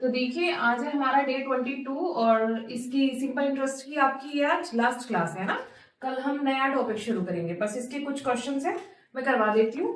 तो देखिए आज है हमारा डे 22 और इसकी सिंपल इंटरेस्ट की आपकी ये आज लास्ट क्लास है ना। कल हम नया टॉपिक शुरू करेंगे, बस इसके कुछ क्वेश्चंस हैं, मैं करवा देती हूँ।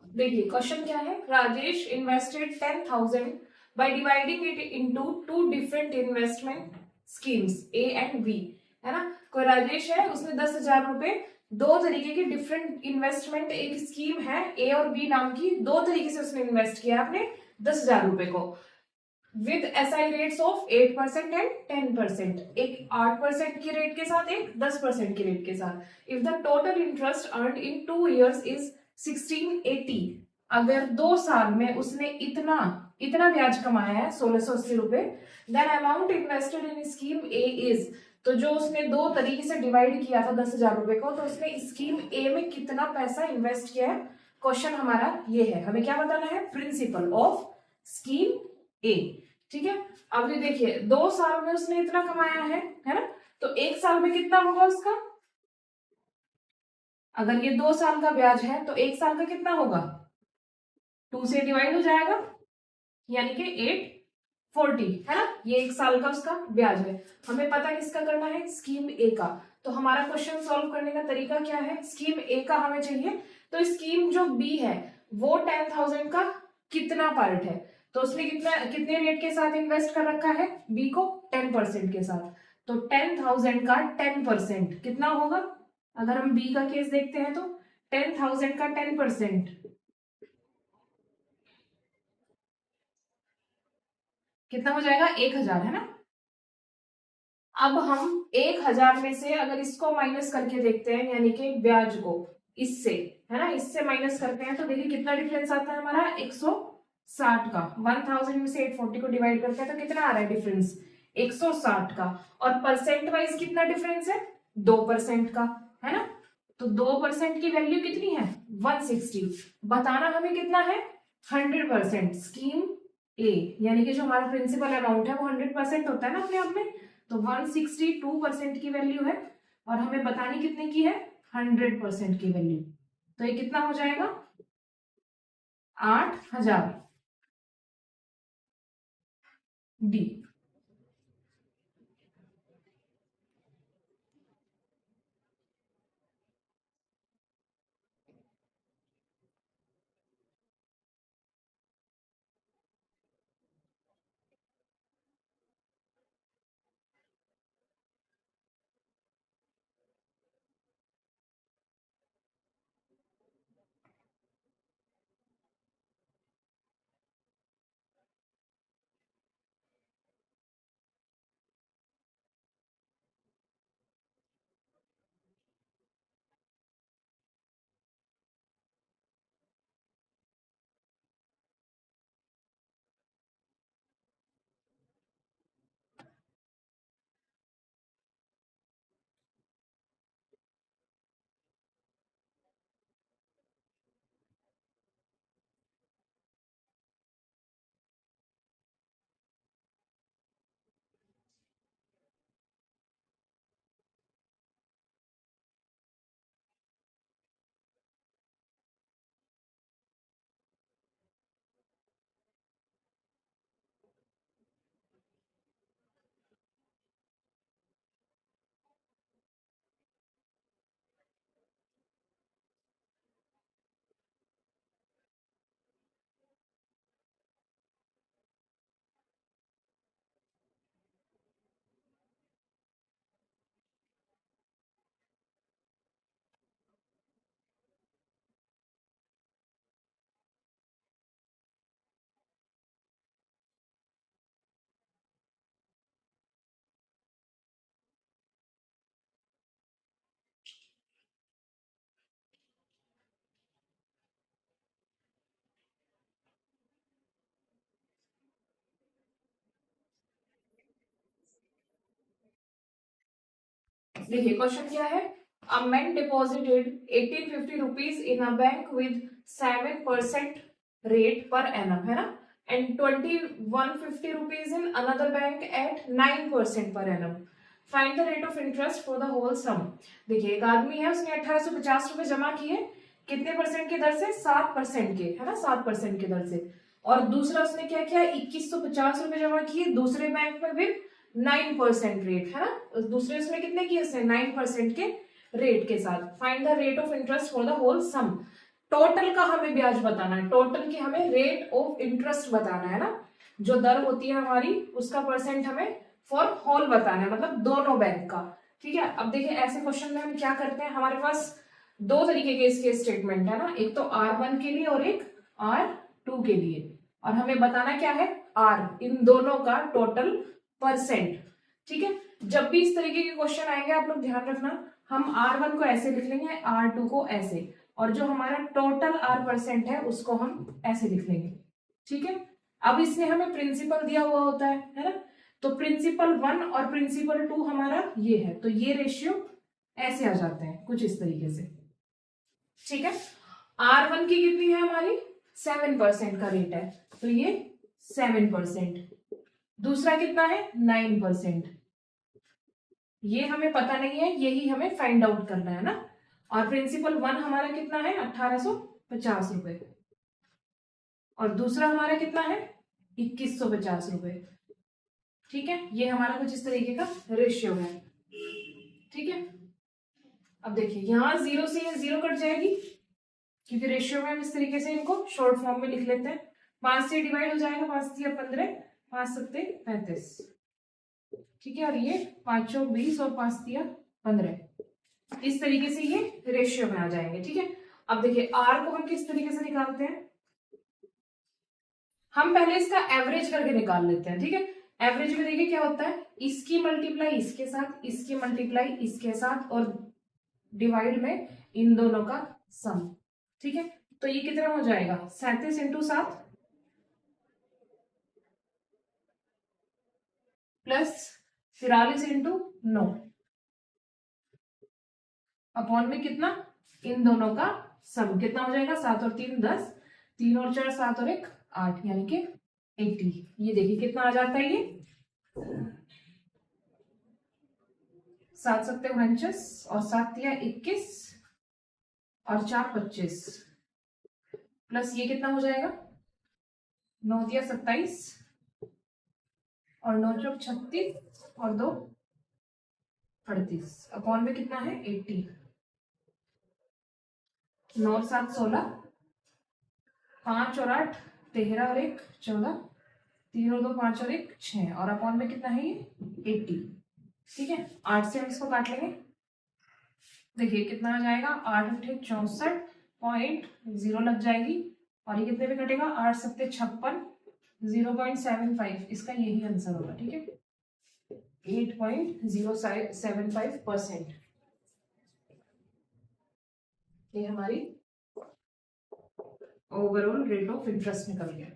देखिए क्वेश्चन क्या है, Rajesh invested 10,000 by dividing it into two different investment schemes A and B, है ना। कोई राजेश है, उसने 10,000 रुपए दो तरीके की डिफरेंट इन्वेस्टमेंट, एक स्कीम है ए और बी नाम की, दो तरीके से उसने इन्वेस्ट किया अपने 10,000 रुपए को with SI rates of 8% and 10%, एक 8% की रेट के साथ, एक 10% की रेट के साथ। If the total interest earn in 2 years is 1680, अगर 2 साल में उसने इतना इतना ब्याज कमाया है 1680 रुपए, then amount invested in scheme A is, तो जो उसने दो तरीके से डिवाइड किया था 10,000 रुपए को, तो उसने स्कीम ए में कितना पैसा इन्वेस्ट किया है। क्वेश्चन हमारा ये है, हमें क्या बताना है, प्रिंसिपल ऑफ स्कीम ए। ठीक है, अब ये देखिए 2 साल में उसने इतना कमाया है ना, तो एक साल में कितना होगा उसका, अगर ये 2 साल का ब्याज है तो एक साल का कितना होगा, 2 से डिवाइड हो जाएगा, यानी कि 840, है ना। ये एक साल का उसका ब्याज है। हमें पता है किसका करना है, स्कीम ए का। तो हमारा क्वेश्चन सॉल्व करने का तरीका क्या है, स्कीम ए का हमें चाहिए, तो स्कीम जो बी है वो 10,000 का कितना पार्ट है, तो उसने कितने रेट के साथ इन्वेस्ट कर रखा है बी को, 10% के साथ। तो 10,000 का 10% कितना होगा, अगर हम बी का केस देखते हैं तो 10,000 का 10% कितना हो जाएगा, 1,000, है ना। अब हम 1,000 में से अगर इसको माइनस करके देखते हैं, यानी कि ब्याज को इससे, है ना, इससे माइनस करते हैं, तो देखिए कितना डिफरेंस आता है हमारा, 160 का। 1,000 में से 840 को डिवाइड करते हैं तो कितना आ रहा है डिफरेंस, 160 का। और परसेंट वाइज कितना डिफरेंस है, 2% का, है ना। तो 2% की वैल्यू कितनी है 160। बताना हमें कितना है 100%। स्कीम ए यानी कि जो हमारा प्रिंसिपल अमाउंट है वो 100% होता है ना अपने आप में, तो 162% की वैल्यू है और हमें बतानी कितने की है 100% की वैल्यू। तो ये कितना हो जाएगा 8000 डी। देखिए क्वेश्चन क्या है, a man deposited 1850 rupees in a bank with 7% rate per annum, है ना, and 2150 rupees in another bank at 9% per annum. Find the rate of interest for the whole sum. देखिए एक आदमी है उसने 1850 रुपए जमा किए, कितने परसेंट की दर से 7% के, है ना, 7% की दर से। और दूसरा उसने क्या किया 2150 रुपए जमा किए दूसरे बैंक में विद 9% रेट, है ना, दूसरे उसमें कितने किए उसने 9% के रेट के साथ। Find the rate of interest for the whole sum. Total का हमें ब्याज बताना है, टोटल की हमें रेट ऑफ इंटरेस्ट बताना है ना, जो दर होती है हमारी उसका परसेंट हमें फॉर होल बताना है, मतलब दोनों बैंक का। ठीक है, अब देखिए ऐसे क्वेश्चन में हम क्या करते हैं, हमारे पास दो तरीके के इसके स्टेटमेंट है ना, एक तो R1 के लिए और एक R2 के लिए, और हमें बताना क्या है R, इन दोनों का टोटल परसेंट। ठीक है, जब भी इस तरीके के क्वेश्चन आएंगे आप लोग ध्यान रखना, हम R1 को ऐसे लिख लेंगे, R2 को ऐसे, और जो हमारा टोटल R% है उसको हम ऐसे लिख लेंगे। ठीक है, अब इसमें हमें प्रिंसिपल दिया हुआ होता है ना, तो प्रिंसिपल 1 और प्रिंसिपल 2 हमारा ये है, तो ये रेशियो ऐसे आ जाते हैं कुछ इस तरीके से। ठीक है, R1 की कितनी है हमारी 7% का रेट है, तो ये 7%, दूसरा कितना है 9%, ये हमें पता नहीं है, यही हमें फाइंड आउट करना है ना। और प्रिंसिपल 1 हमारा कितना है 1850 रुपए, और दूसरा हमारा कितना है 2150 रुपए। ठीक है, ये हमारा कुछ इस तरीके का रेशियो है। ठीक है, अब देखिए यहां जीरो से ये जीरो कट जाएगी, क्योंकि रेशियो में हम इस तरीके से इनको शॉर्ट फॉर्म में लिख लेते हैं। 5 से डिवाइड हो जाएगा, 5 या 15, 5 सत्ते 35। ठीक है, और ये 5 चौक 20 और 5 दिया 15, इस तरीके से ये रेशियो में आ जाएंगे। ठीक है, अब देखिए आर को हम किस तरीके से निकालते हैं, हम पहले इसका एवरेज करके निकाल लेते हैं। ठीक है, एवरेज में देखिए क्या होता है, इसकी मल्टीप्लाई इसके साथ, इसकी मल्टीप्लाई इसके साथ, और डिवाइड में इन दोनों का सम। ठीक है, तो ये कितना हो जाएगा 37 इंटू 7 प्लस 43 इंटू 9, अपॉन में कितना, इन दोनों का सम कितना हो जाएगा, 7 और 3 10, 3 और 4 7 और 1 8, यानी कि 80। ये देखिए कितना आ जाता है, ये 7 सत्ते 49 और 7 दिया 21 और 4 25, प्लस ये कितना हो जाएगा, 9 दिया 27 और 9 चौक 36 और 2 38, अपॉन में कितना है 80। 9 और 7 16, 5 और 8 13 और 1 14, 3 और 2 5 और 1 6, और अपॉन में कितना है ये 80। ठीक है, 8 से हम इसको काट लेंगे, देखिए कितना आ जाएगा, 8 अट्ठे 64.0 लग जाएगी, और ये कितने में कटेगा, 8 सत्ते 56, 0.75, इसका यही आंसर होगा। ठीक है, 8.075%, ये हमारी ओवरऑल रेट ऑफ इंटरेस्ट निकल गया।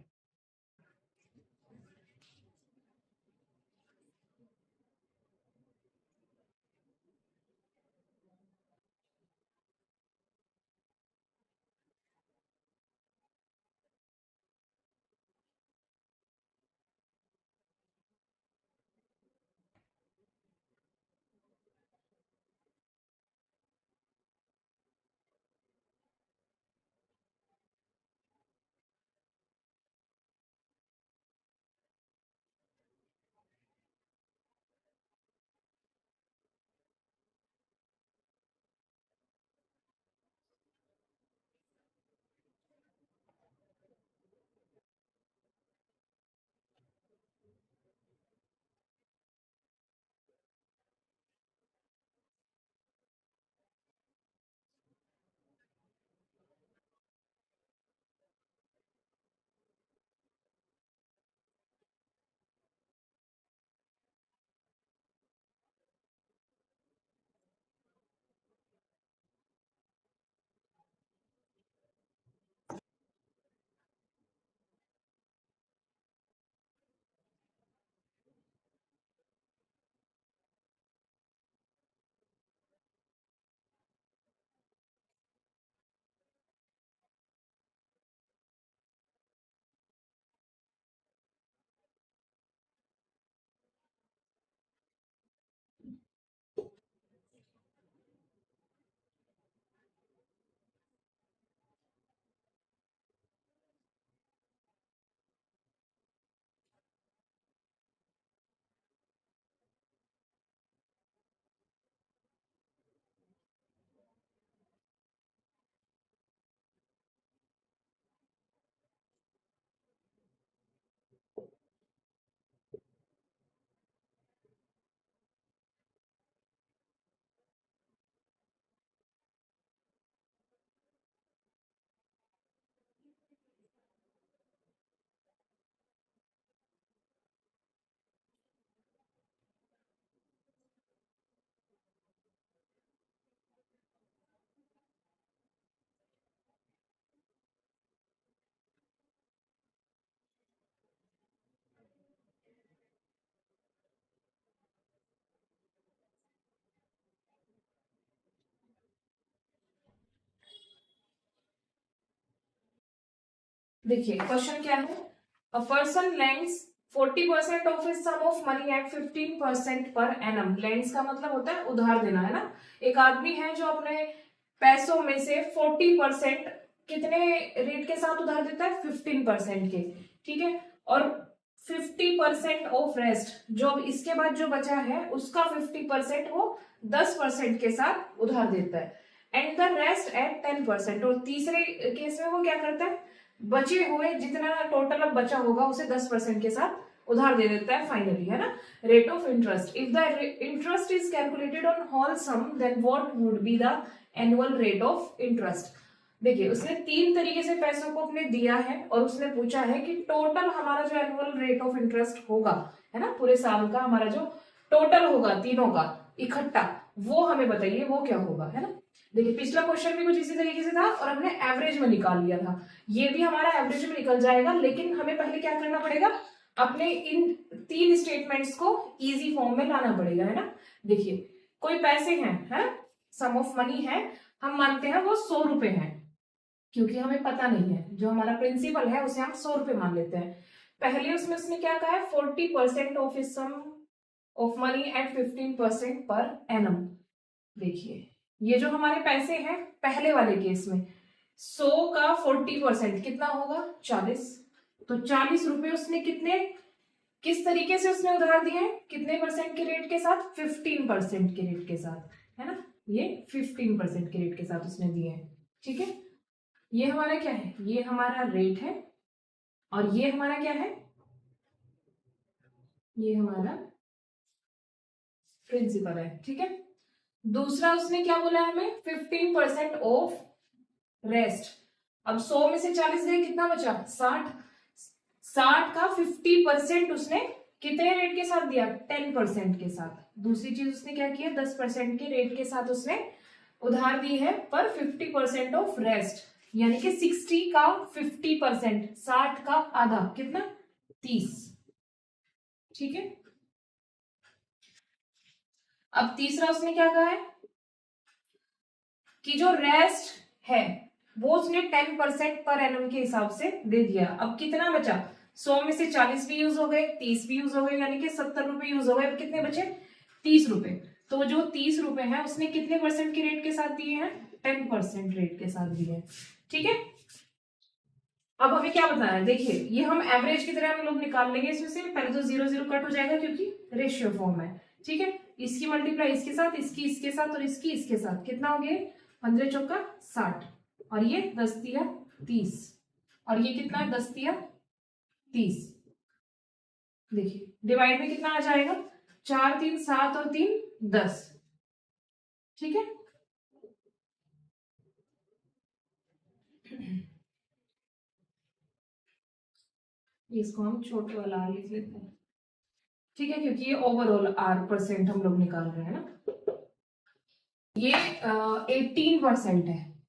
देखिए क्वेश्चन क्या है, a person lends 40% of his sum of money at 15% per annum. Lends का मतलब होता है उधार देना, है ना। एक आदमी है जो अपने पैसों में से 40% कितने रेट के साथ उधार देता है, 15% के। ठीक है, और 50% ऑफ रेस्ट, जो इसके बाद जो बचा है उसका 50% वो 10% के साथ उधार देता है, एंड द रेस्ट एट 10%। और तीसरे केस में वो क्या करता है, बचे हुए जितना टोटल अब बचा होगा उसे 10% के साथ उधार दे देता है फाइनली, है ना। Rate of interest, if the interest is calculated on whole sum then what would be the annual rate of interest. देखिए उसने 3 तरीके से पैसों को अपने दिया है और उसने पूछा है कि टोटल हमारा जो एनुअल रेट ऑफ इंटरेस्ट होगा, है ना, पूरे साल का हमारा जो टोटल होगा तीनों का इकट्ठा, वो हमें बताइए वो क्या होगा, है ना। देखिए पिछला क्वेश्चन भी कुछ इसी तरीके से था और हमने एवरेज में निकाल लिया था, ये भी हमारा एवरेज में निकल जाएगा, लेकिन हमें पहले क्या करना पड़ेगा, अपने इन 3 स्टेटमेंट्स को इजी फॉर्म में लाना पड़ेगा, है ना। देखिए कोई पैसे हैं, है ना, सम ऑफ मनी है, हम मानते हैं वो 100 रुपए है, क्योंकि हमें पता नहीं है, जो हमारा प्रिंसिपल है उसे हम 100 रुपए मान लेते हैं। पहले उसमें उसने क्या कहा है, 40% of is sum of money at 15% per annum. देखिए ये जो हमारे पैसे हैं पहले वाले केस में 100 का 40% कितना होगा, 40। तो 40 रुपए उसने कितने, किस तरीके से उसने उधार दिए हैं, कितने परसेंट के रेट के साथ, 15% के रेट के साथ, है ना, ये 15% के रेट के साथ उसने दिए हैं। ठीक है, ये हमारा क्या है, ये हमारा रेट है, और ये हमारा क्या है, ये हमारा प्रिंसिपल है। ठीक है, दूसरा उसने क्या बोला है हमें, 15% ऑफ रेस्ट। अब 100 में से 40 गए, कितना बचा, 60। 60 का 50% उसने कितने रेट के साथ दिया, 10% के साथ। दूसरी चीज उसने क्या किया, 10% के रेट के साथ उसने उधार दी है, पर 50% ऑफ रेस्ट, यानी कि 60 का 50%, 60 का आधा, कितना, 30। ठीक है, अब तीसरा उसने क्या कहा है कि जो रेस्ट है वो उसने 10% पर एनम के हिसाब से दे दिया। अब कितना बचा, 100 में से 40 भी यूज हो गए, 30 भी यूज हो गए, यानी कि 70 रुपए यूज हो गए। अब कितने बचे, 30 रुपए। तो जो 30 रुपए है उसने कितने परसेंट के रेट के साथ दिए हैं, 10% रेट के साथ दिए हैं। ठीक है, अब हमें क्या बताना है, देखिए ये हम एवरेज की तरह हम लोग निकाल लेंगे इसमें से। पहले तो 0 0 कट हो जाएगा क्योंकि रेशियो फॉर्म है। ठीक है, इसकी मल्टीप्लाई इसके साथ, इसकी इसके साथ, और इसकी इसके साथ, कितना हो गया, 15 चौका 60, और ये 10 तिया 30, और ये कितना है, 10 तिया 30। देखिए डिवाइड में कितना आ जाएगा, 4 3 7 और 3 10। ठीक है, इसको हम छोटे वाला आर लिख लेते हैं। ठीक है, क्योंकि ये ओवरऑल आर परसेंट हम लोग निकाल रहे हैं ना। ये 18% है,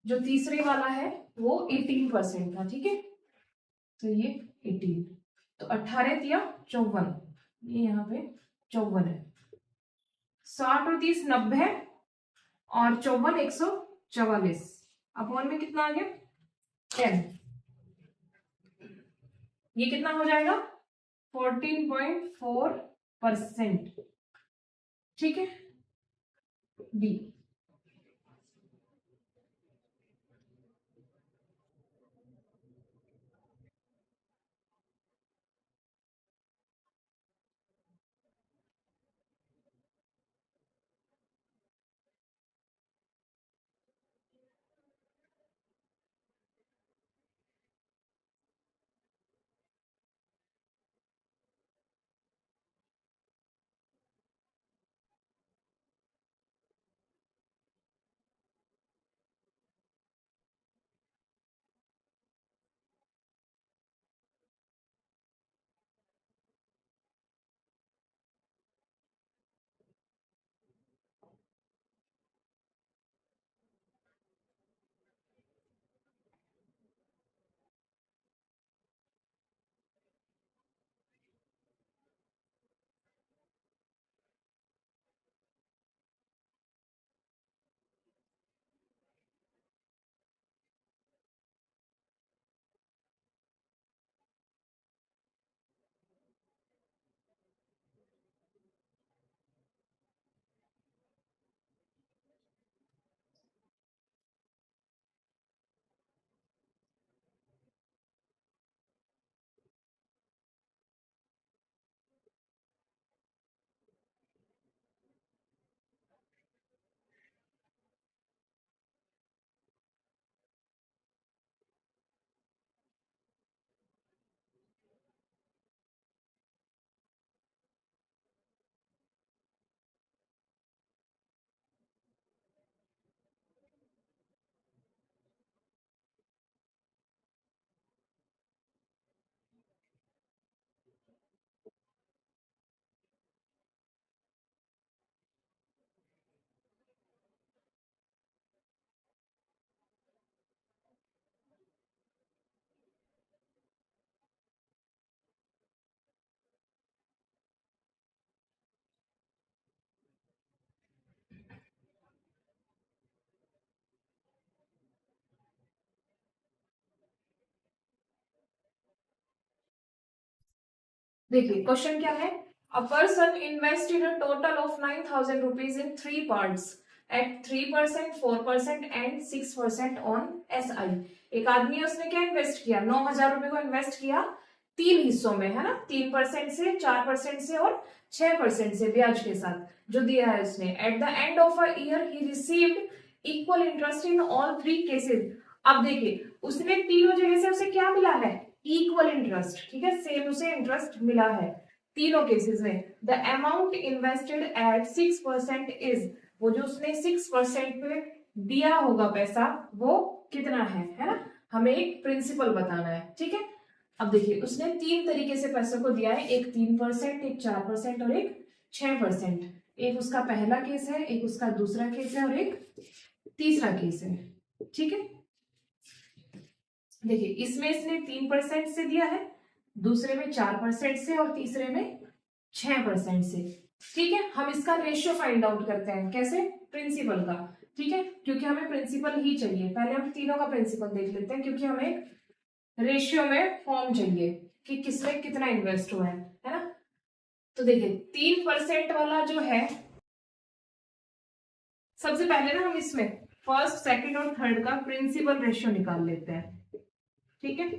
जो तीसरे वाला है वो 18% था। ठीक है, तो ये 18, तो 18 दिया 54, ये यहाँ पे 54 है। 60 और 30 90, और 54 144, अपॉन में कितना आ गया, 10। ये कितना हो जाएगा, 14.4%। ठीक है, डी। देखिए क्वेश्चन क्या है, a person invested a total of 9,000 rupees in 3 parts at 3%, 4% and 6% on SI। एक आदमी है, उसने क्या इन्वेस्ट किया, 9,000 रुपए को इन्वेस्ट किया 3 हिस्सों में, है ना, 3% से, 4% से और 6% से ब्याज के साथ जो दिया है उसने। At the end of a year he received equal interest in all 3 cases. अब देखिए उसने तीनों जगह से उसे क्या मिला है, इक्वल इंटरेस्ट, ठीक है, सेम उसे इंटरेस्ट मिला है तीनों केसेस में। The amount invested at 6% is, वो जो उसने 6% पे दिया होगा पैसा वो कितना है ना, हमें एक प्रिंसिपल बताना है, ठीक है। अब देखिए उसने 3 तरीके से पैसों को दिया है, एक 3%, एक 4% और एक 6%। एक उसका पहला केस है, एक उसका दूसरा केस है और एक तीसरा केस है, ठीक है। देखिए इसमें इसने 3% से दिया है, दूसरे में 4% से और तीसरे में 6% से, ठीक है। हम इसका रेशियो फाइंड आउट करते हैं, कैसे, प्रिंसिपल का, ठीक है, क्योंकि हमें प्रिंसिपल ही चाहिए। पहले हम तीनों का प्रिंसिपल देख लेते हैं, क्योंकि हमें रेशियो में फॉर्म चाहिए कि किसमें कितना इन्वेस्ट हुआ है ना। तो देखिए 3% वाला जो है, सबसे पहले ना हम इसमें फर्स्ट, सेकंड और थर्ड का प्रिंसिपल रेशियो निकाल लेते हैं, ठीक है।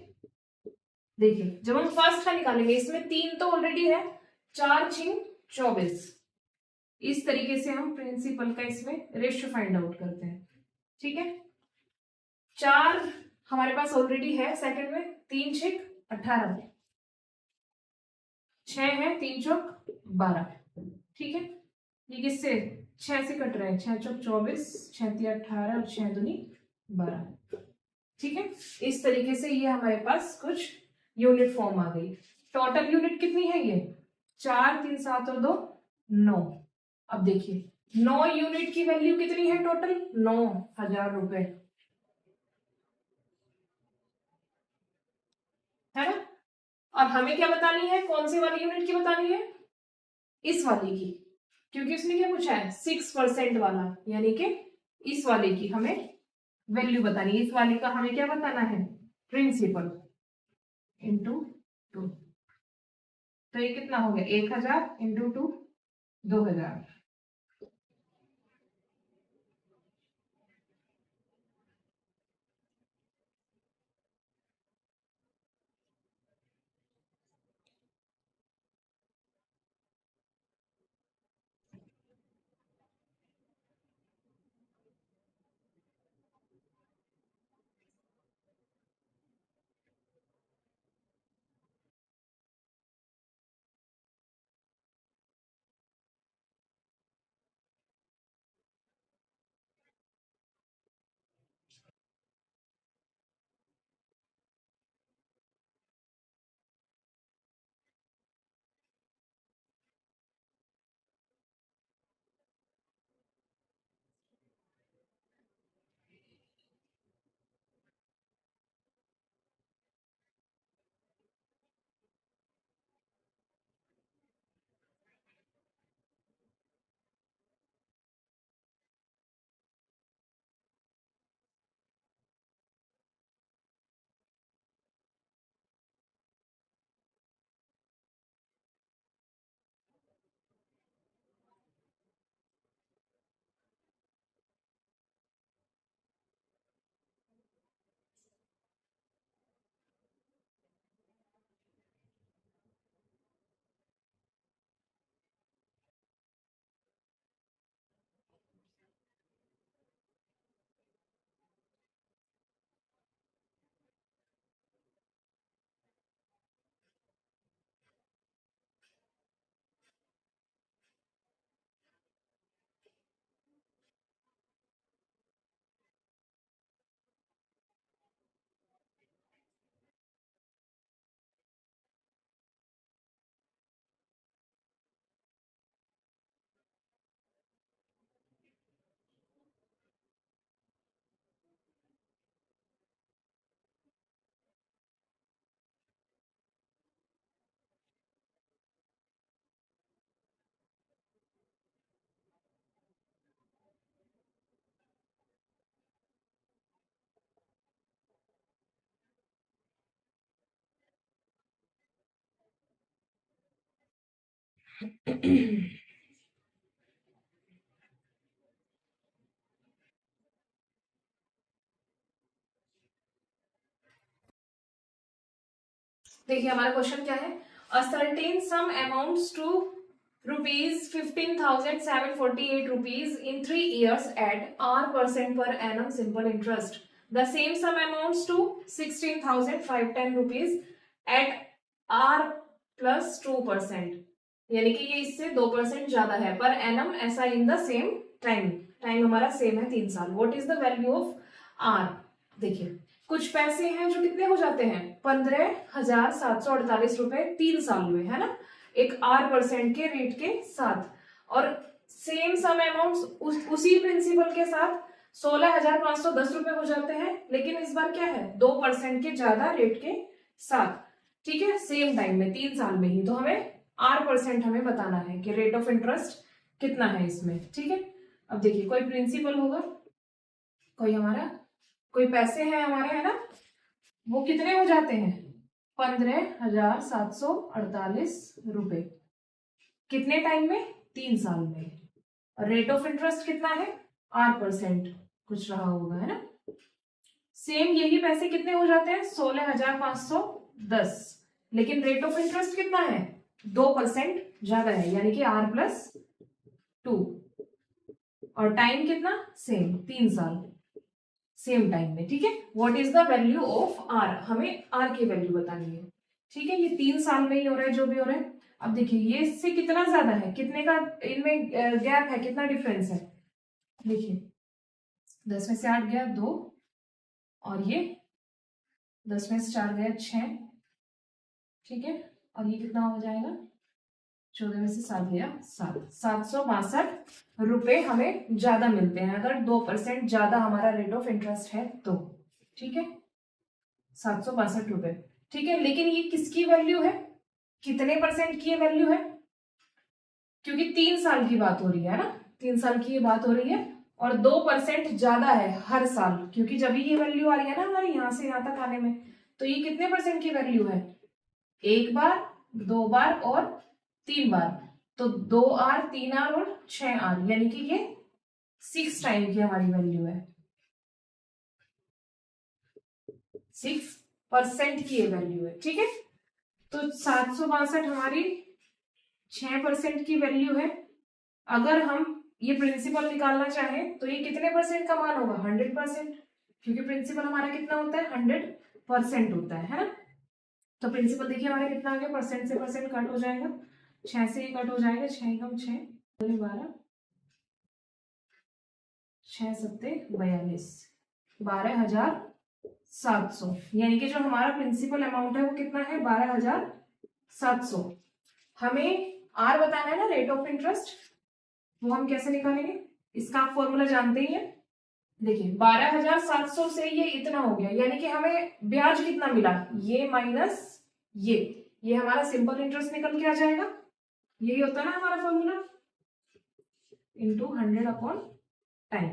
देखिए जब हम फर्स्ट का निकालेंगे, इसमें 3 तो ऑलरेडी है, 4×6 = 24। इस तरीके से हम प्रिंसिपल का इसमें रेशियो फाइंड आउट करते हैं, ठीक है। 4 हमारे पास ऑलरेडी है सेकंड में, 3×6 = 18, 6 है, 3×4 = 12, ठीक है। ये किससे 6 से कट रहे हैं, 6×4 = 24, 6×3 = 18 और 6×2 = 12, ठीक है। इस तरीके से ये हमारे पास कुछ यूनिट फॉर्म आ गई। टोटल यूनिट कितनी है ये, 4, 3, 7 और 2 9। अब देखिए 9 यूनिट की वैल्यू कितनी है टोटल, 9,000 रुपए, है ना। और हमें क्या बतानी है, कौन सी वाली यूनिट की बतानी है, इस वाली की, क्योंकि उसने क्या पूछा है 6% वाला, यानी कि इस वाले की हमें वैल्यू बतानी है। इस वाले का हमें क्या बताना है, प्रिंसिपल इंटू 2। तो ये कितना हो गया, 1,000 इंटू 2, 2,000। देखिए हमारा क्वेश्चन क्या है, a certain sum amounts to rupees 15,748 rupees in 3 years at R% per annum simple interest. The same sum amounts to 16,510 rupees at R plus 2%. यानी कि ये इससे 2% ज्यादा है पर एनम, ऐसा in the same time, time हमारा same है 3 साल. What is the value of R? देखिए कुछ पैसे हैं जो कितने हो जाते हैं 15,748 रुपए 3 साल में, है ना, एक R% के रेट के साथ. और सेम सम अमाउंट उसी प्रिंसिपल के साथ 16,510 रुपए हो जाते हैं, लेकिन इस बार क्या है 2% के ज्यादा रेट के साथ. ठीक है, सेम टाइम में 3 साल में ही. तो हमें R% हमें बताना है कि रेट ऑफ इंटरेस्ट कितना है इसमें. ठीक है, अब देखिए कोई प्रिंसिपल होगा, कोई हमारा, कोई पैसे हैं हमारे, है ना, वो कितने हो जाते हैं 15,748 रुपए कितने टाइम में 3 साल में. रेट ऑफ इंटरेस्ट कितना है R% कुछ रहा होगा, है ना. सेम यही पैसे कितने हो जाते हैं 16,510, लेकिन रेट ऑफ इंटरेस्ट कितना है 2% ज्यादा है, यानी कि R+2. और टाइम कितना सेम 3 साल, सेम टाइम में. ठीक है, what is the value of R? हमें आर की वैल्यू बतानी है. ठीक है, ये 3 साल में ही हो रहा है जो भी हो रहा है. अब देखिए ये इससे कितना ज्यादा है, कितने का इनमें गैप है, कितना डिफरेंस है. देखिए 10 में से 8 गया 2, और ये 10 में से 4 गया 6. ठीक है, और ये कितना हो जाएगा 14 में से 7 गया 7. 762 रुपए हमें ज्यादा मिलते हैं अगर 2% ज्यादा हमारा रेट ऑफ इंटरेस्ट है तो. ठीक है, 762 रुपए. ठीक है, लेकिन ये किसकी वैल्यू है, कितने परसेंट की वैल्यू है, क्योंकि 3 साल की बात हो रही है ना, 3 साल की ये बात हो रही है. और 2% ज्यादा है हर साल, क्योंकि जब ये वैल्यू आ रही है ना हमारी यहाँ से यहाँ तक आने में, तो ये कितने परसेंट की वैल्यू है, 1 बार, 2 बार और 3 बार. तो 2R, 3R और 6R, यानी कि ये 6 टाइम की हमारी वैल्यू है, 6% की ये वैल्यू है. ठीक है, तो 762 हमारी 6% की वैल्यू है. अगर हम ये प्रिंसिपल निकालना चाहें तो ये कितने परसेंट का मान होगा 100%, क्योंकि प्रिंसिपल हमारा कितना होता है 100% होता है ना. तो प्रिंसिपल देखिए हमारा कितना आ गया, परसेंट से परसेंट कट हो जाएगा, 6 से ये कट हो जाएगा, 6 कम 6 12, 6 सत्ते 42, 12,700. यानी कि जो हमारा प्रिंसिपल अमाउंट है वो कितना है 12,700. हमें आर बताना है ना, रेट ऑफ इंटरेस्ट. वो हम कैसे निकालेंगे, इसका आप फॉर्मूला जानते ही हैं. देखिए 12,700 से ये इतना हो गया, यानी कि हमें ब्याज कितना मिला, ये माइनस ये हमारा सिंपल इंटरेस्ट निकल के आ जाएगा. यही होता है ना हमारा फॉर्मूला, इंटू 100 अपॉन टाइम.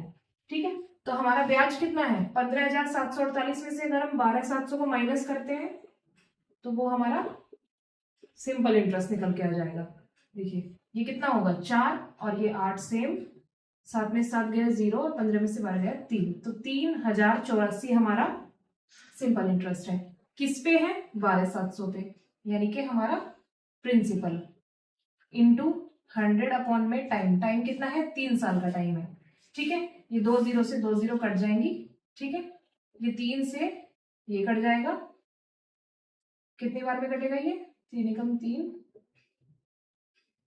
ठीक है, तो हमारा ब्याज कितना है 15,748 में से अगर हम 12,700 को माइनस करते हैं तो वो हमारा सिंपल इंटरेस्ट निकल के आ जाएगा. देखिए ये कितना होगा 4 और ये 8 सेम, 7 में 7 गया 0 और 15 में से 12 गया 3, तो 3,084 हमारा सिंपल इंटरेस्ट है. किस पे है 12,700 पे, यानी कि हमारा प्रिंसिपल इंटू 100 अपॉन में टाइम. टाइम कितना है 3 साल का टाइम है. ठीक है, ये 2 0 से 2 0 कट जाएंगी. ठीक है, ये 3 से ये कट जाएगा, कितनी बार में कटेगा ये 3 एकम 3,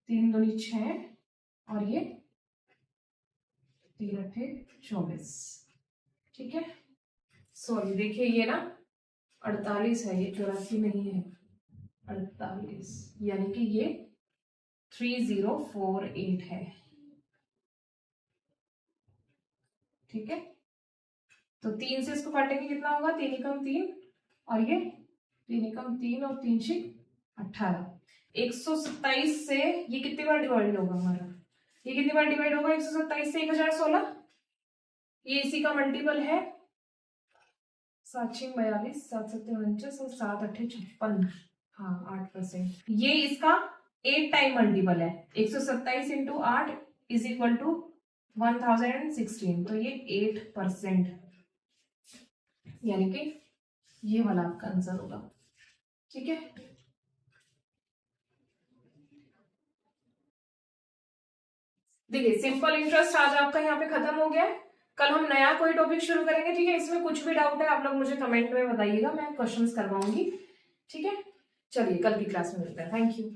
3 दूनी 6 और ये 3 अट्ठे 24. ठीक है, सॉरी देखिए ये ना 48 है, ये 84 नहीं है, 48, यानी कि ये 3048 है. ठीक है, तो 3 से इसको काटेंगे कितना होगा 3 एकम 3 और ये 3 एकम 3 और 3 6 18. 127 से ये कितनी बार डिवाइड होगा हमारा, ये कितनी बार डिवाइड होगा 127 से 1016, ये इसी का मल्टीपल है. 7 6 42, 7 7 49 और 7 8 56, हाँ 8%. ये इसका 8 टाइम मल्टीपल है, 127 इंटू 8 इज इक्वल टू 1016, तो ये 8%, यानी कि ये वाला आपका आंसर होगा। ठीक है, देखिए सिंपल इंटरेस्ट आज आपका यहाँ पे खत्म हो गया है। कल हम नया कोई टॉपिक शुरू करेंगे। ठीक है, इसमें कुछ भी डाउट है आप लोग मुझे कमेंट में बताइएगा, मैं क्वेश्चंस करवाऊंगी। ठीक है, चलिए कल की क्लास में मिलते हैं। Thank you.